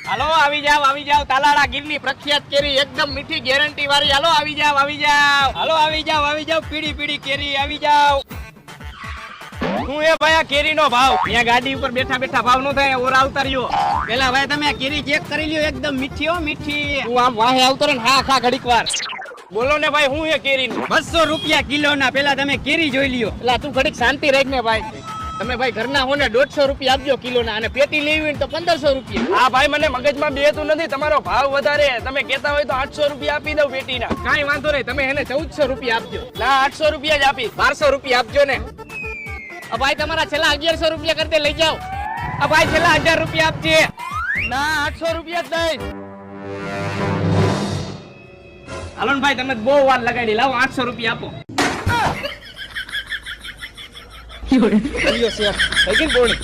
હાલો આવી જાવ તાલાળા ગીરની પ્રખ્યાત કેરી એકદમ મીઠી ગેરંટી વાળી. હાલો આવી જાવ હાલો આવી જાવ પીડી પીડી કેરી આવી જાવ. શું એ ભાઈ આ કેરીનો ભાવ? અહીંયા ગાડી ઉપર બેઠા બેઠા ભાવ નો થાય, ઓર આવતા રહ્યો. પેલા ભાઈ તમે આ કેરી ચેક કરી લ્યો, એકદમ મીઠી હો મીઠી. તું આમ વાહે આવતો રે હા ખા ઘડીક વાર. બોલો ને ભાઈ હું એ કેરી 200 રૂપિયા કિલો ના. પેલા તમે કેરી જોઈ લ્યો. એટલે તું ઘડીક શાંતિ રાખ ને ભાઈ. તમે ભાઈ ઘરના હો ને 150 રૂપિયા આપજો કિલો ના, અને પેટી લેવી હોય તો 1500 રૂપિયા. હા ભાઈ મને મગજમાં બેતું નથી, તમારો ભાવ વધારે. તમે કહેતા હોય તો 800 રૂપિયા આપી દઉં પેટી ના. કાંઈ વાંધો નહીં, તમે એને 1400 રૂપિયા આપજો. ના 800 રૂપિયા જ આપી. 1200 રૂપિયા આપજો ને. ભાઈ તમારા છેલ્લા 1100 રૂપિયા કરતે લઈ જાઓ. ભાઈ છેલ્લા 1000 રૂપિયા આપજે. ના 800 રૂપિયા જ દઈશ. હાલો ને ભાઈ તમે બહુ વાર લગાડી, લાવો 800 રૂપિયા આપો. બોલ્યો શેર થઈ ગઈ બોણી.